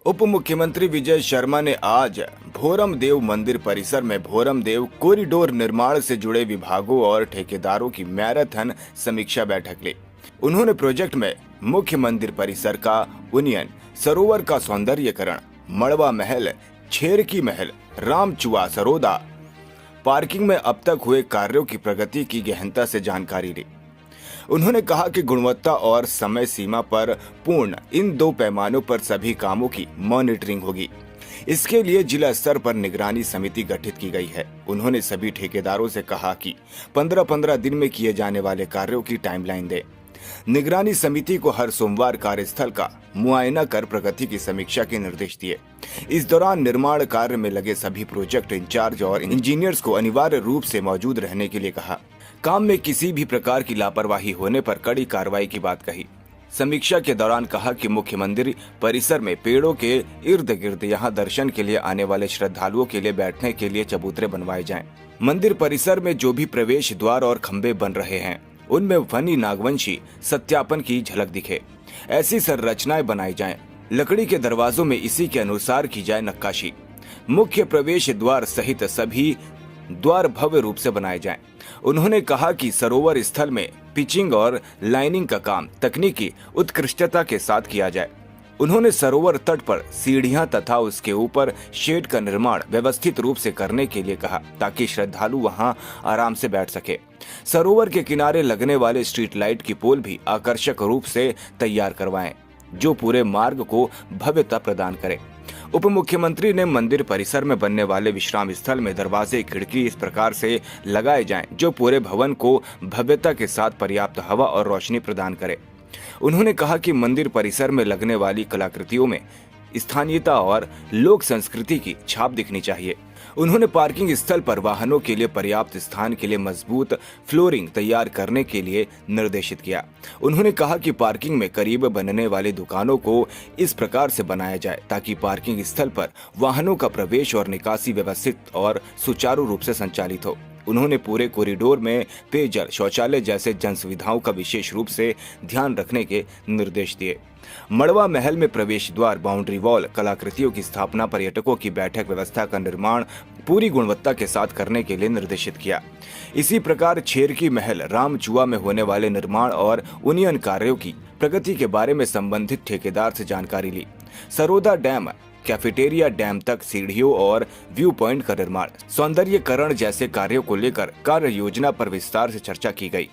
उप मुख्यमंत्री विजय शर्मा ने आज भोरम देव मंदिर परिसर में भोरम देव कॉरिडोर निर्माण से जुड़े विभागों और ठेकेदारों की मैराथन समीक्षा बैठक ली। उन्होंने प्रोजेक्ट में मुख्य मंदिर परिसर का उन्नयन, सरोवर का सौंदर्यीकरण, मड़वा महल, छेरकी महल, रामचुआ सरोदा पार्किंग में अब तक हुए कार्यों की प्रगति की गहनता से जानकारी ली। उन्होंने कहा कि गुणवत्ता और समय सीमा पर पूर्ण इन दो पैमानों पर सभी कामों की मॉनिटरिंग होगी। इसके लिए जिला स्तर पर निगरानी समिति गठित की गई है। उन्होंने सभी ठेकेदारों से कहा कि 15-15 दिन में किए जाने वाले कार्यों की टाइमलाइन दें। निगरानी समिति को हर सोमवार कार्यस्थल का मुआयना कर प्रगति की समीक्षा के निर्देश दिए। इस दौरान निर्माण कार्य में लगे सभी प्रोजेक्ट इंचार्ज और इंजीनियर्स को अनिवार्य रूप से मौजूद रहने के लिए कहा। काम में किसी भी प्रकार की लापरवाही होने पर कड़ी कार्रवाई की बात कही। समीक्षा के दौरान कहा कि मुख्य मंदिर परिसर में पेड़ों के इर्द गिर्द यहां दर्शन के लिए आने वाले श्रद्धालुओं के लिए बैठने के लिए चबूतरे बनवाए जाएं। मंदिर परिसर में जो भी प्रवेश द्वार और खंबे बन रहे हैं उनमें वनी नागवंशी सत्यापन की झलक दिखे, ऐसी संरचनाएं बनाई जाएं। लकड़ी के दरवाजों में इसी के अनुसार की जाए नक्काशी। मुख्य प्रवेश द्वार सहित सभी द्वार भव्य रूप से बनाए जाएं। उन्होंने कहा कि सरोवर स्थल में पिचिंग और लाइनिंग का काम तकनीकी उत्कृष्टता के साथ किया जाए। उन्होंने सरोवर तट पर सीढ़ियां तथा उसके ऊपर शेड का निर्माण व्यवस्थित रूप से करने के लिए कहा, ताकि श्रद्धालु वहां आराम से बैठ सके। सरोवर के किनारे लगने वाले स्ट्रीट लाइट की पोल भी आकर्षक रूप से तैयार करवाएं, जो पूरे मार्ग को भव्यता प्रदान करे। उप मुख्यमंत्री ने मंदिर परिसर में बनने वाले विश्राम स्थल में दरवाजे खिड़की इस प्रकार से लगाए जाएं, जो पूरे भवन को भव्यता के साथ पर्याप्त हवा और रोशनी प्रदान करे। उन्होंने कहा कि मंदिर परिसर में लगने वाली कलाकृतियों में स्थानीयता और लोक संस्कृति की छाप दिखनी चाहिए। उन्होंने पार्किंग स्थल पर वाहनों के लिए पर्याप्त स्थान के लिए मजबूत फ्लोरिंग तैयार करने के लिए निर्देशित किया। उन्होंने कहा कि पार्किंग में करीब बनने वाली दुकानों को इस प्रकार से बनाया जाए ताकि पार्किंग स्थल पर वाहनों का प्रवेश और निकासी व्यवस्थित और सुचारू रूप से संचालित हो। उन्होंने पूरे कॉरिडोर में पेयजल, शौचालय जैसे जन सुविधाओं का विशेष रूप से ध्यान रखने के निर्देश दिए। मड़वा महल में प्रवेश द्वार, बाउंड्री वॉल, कलाकृतियों की स्थापना, पर्यटकों की बैठक व्यवस्था का निर्माण पूरी गुणवत्ता के साथ करने के लिए निर्देशित किया। इसी प्रकार छेरकी महल, रामचुआ में होने वाले निर्माण और उन्नयन कार्यों की प्रगति के बारे में संबंधित ठेकेदार से जानकारी ली। सरोदा डैम, कैफेटेरिया डैम तक सीढ़ियों और व्यू पॉइंट का निर्माण, सौंदर्यीकरण जैसे कार्यों को लेकर कार्य योजना पर विस्तार से चर्चा की गई।